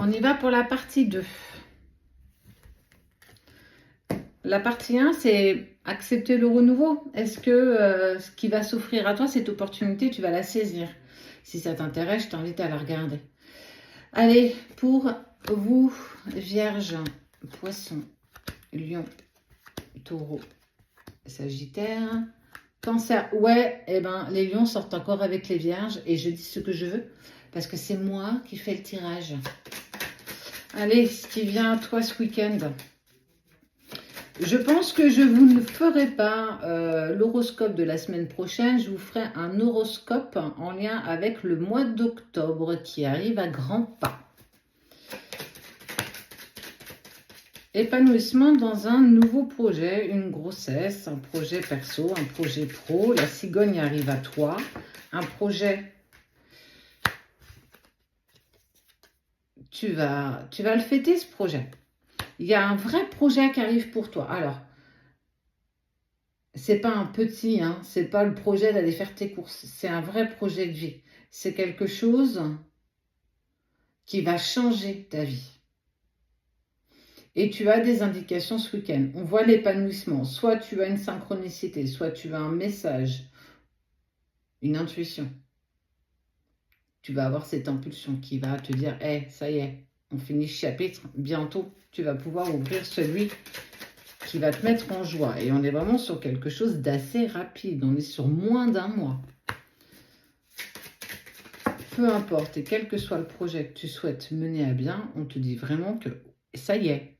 On y va pour la partie 2. La partie 1, c'est accepter le renouveau. Est-ce que ce qui va s'offrir à toi, cette opportunité, tu vas la saisir? Si ça t'intéresse, je t'invite à la regarder. Allez, pour vous, Vierge, Poisson, Lion, Taureau, Sagittaire, Cancer. Ouais, eh ben, les lions sortent encore avec les vierges et je dis ce que je veux parce que c'est moi qui fais le tirage. Allez, ce qui vient à toi ce week-end. Je pense que je vous ne ferai pas l'horoscope de la semaine prochaine. Je vous ferai un horoscope en lien avec le mois d'octobre qui arrive à grands pas. Épanouissement dans un nouveau projet, une grossesse, un projet perso, un projet pro. La cigogne arrive à toi. Un projet, tu vas le fêter ce projet. Il y a un vrai projet qui arrive pour toi. Alors, c'est pas un petit, hein, c'est pas le projet d'aller faire tes courses. C'est un vrai projet de vie. C'est quelque chose qui va changer ta vie. Et tu as des indications ce week-end. On voit l'épanouissement. Soit tu as une synchronicité, soit tu as un message, une intuition. Tu vas avoir cette impulsion qui va te dire, hey, ça y est, on finit ce chapitre. Bientôt, tu vas pouvoir ouvrir celui qui va te mettre en joie. Et on est vraiment sur quelque chose d'assez rapide. On est sur moins d'un mois. Peu importe, et quel que soit le projet que tu souhaites mener à bien, on te dit vraiment que ça y est.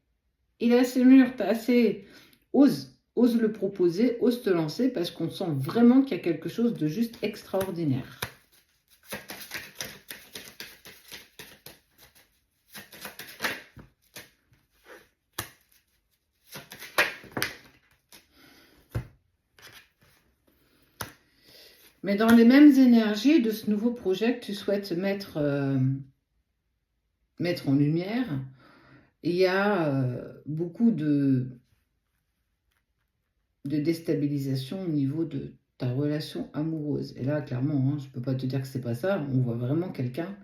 Il est assez mûr, t'as assez... Ose le proposer, ose te lancer parce qu'on sent vraiment qu'il y a quelque chose de juste extraordinaire. Mais dans les mêmes énergies de ce nouveau projet que tu souhaites mettre en lumière, il y a beaucoup de déstabilisation au niveau de ta relation amoureuse. Et là, clairement, hein, je ne peux pas te dire que c'est pas ça. On voit vraiment quelqu'un,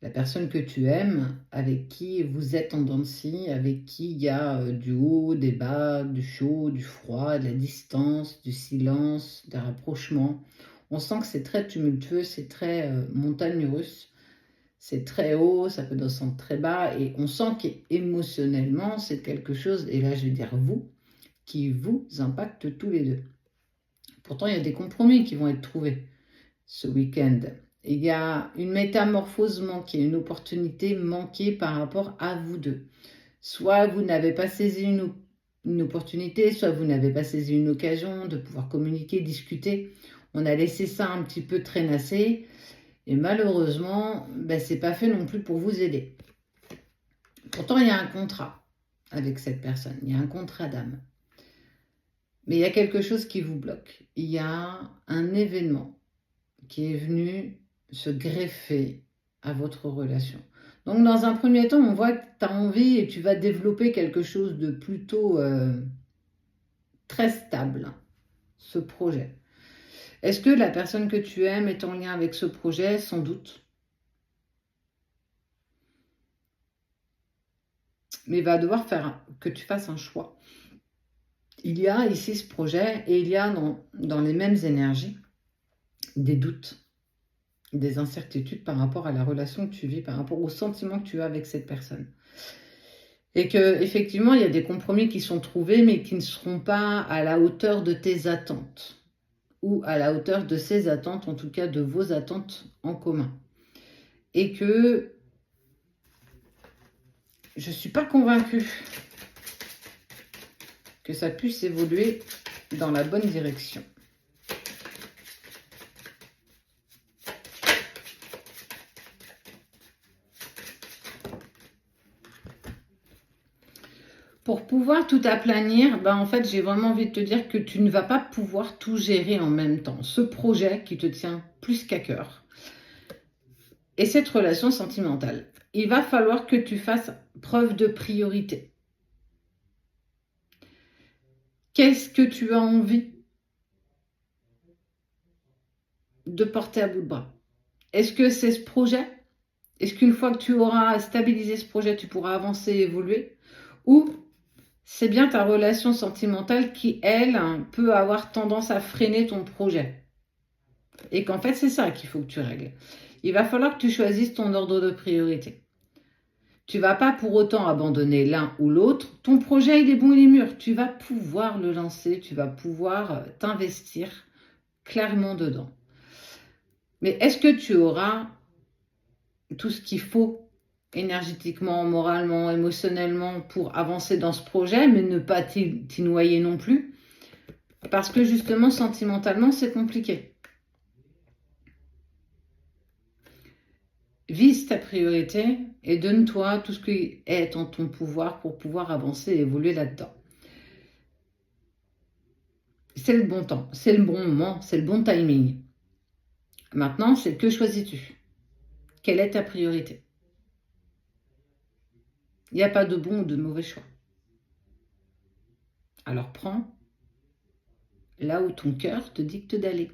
la personne que tu aimes, avec qui vous êtes en dents de scie, avec qui il y a du haut, des bas, du chaud, du froid, de la distance, du silence, des rapprochements. On sent que c'est très tumultueux, c'est très montagne russe. C'est très haut, ça peut descendre très bas. Et on sent qu'émotionnellement, c'est quelque chose, et là je vais dire vous, qui vous impacte tous les deux. Pourtant, il y a des compromis qui vont être trouvés ce week-end. Il y a une métamorphose manquée, une opportunité manquée par rapport à vous deux. Soit vous n'avez pas saisi une opportunité, soit vous n'avez pas saisi une occasion de pouvoir communiquer, discuter. On a laissé ça un petit peu traînasser. Et malheureusement, ce n'est pas fait non plus pour vous aider. Pourtant, il y a un contrat avec cette personne. Il y a un contrat d'âme. Mais il y a quelque chose qui vous bloque. Il y a un événement qui est venu se greffer à votre relation. Donc, dans un premier temps, on voit que tu as envie et tu vas développer quelque chose de plutôt très stable, ce projet. Est-ce que la personne que tu aimes est en lien avec ce projet? Sans doute. Mais il va devoir faire que tu fasses un choix. Il y a ici ce projet et il y a dans les mêmes énergies des doutes, des incertitudes par rapport à la relation que tu vis, par rapport aux sentiments que tu as avec cette personne. Et qu'effectivement, il y a des compromis qui sont trouvés, mais qui ne seront pas à la hauteur de tes attentes. Ou à la hauteur de ses attentes, en tout cas de vos attentes en commun. Et que je ne suis pas convaincue que ça puisse évoluer dans la bonne direction. Pour pouvoir tout aplanir, en fait, j'ai vraiment envie de te dire que tu ne vas pas pouvoir tout gérer en même temps. Ce projet qui te tient plus qu'à cœur et cette relation sentimentale, il va falloir que tu fasses preuve de priorité. Qu'est-ce que tu as envie de porter à bout de bras? Est-ce que c'est ce projet Est-ce qu'une fois que tu auras stabilisé ce projet, tu pourras avancer et évoluer? Ou c'est bien ta relation sentimentale qui, elle, peut avoir tendance à freiner ton projet? Et qu'en fait, c'est ça qu'il faut que tu règles. Il va falloir que tu choisisses ton ordre de priorité. Tu ne vas pas pour autant abandonner l'un ou l'autre. Ton projet, il est bon, il est mûr. Tu vas pouvoir le lancer, tu vas pouvoir t'investir clairement dedans. Mais est-ce que tu auras tout ce qu'il faut énergétiquement, moralement, émotionnellement pour avancer dans ce projet, mais ne pas t'y noyer non plus? Parce que justement, sentimentalement, c'est compliqué. Vise ta priorité et donne-toi tout ce qui est en ton pouvoir pour pouvoir avancer et évoluer là-dedans. C'est le bon temps, c'est le bon moment, c'est le bon timing. Maintenant, c'est que choisis-tu? Quelle est ta priorité? Il n'y a pas de bon ou de mauvais choix. Alors prends là où ton cœur te dicte d'aller.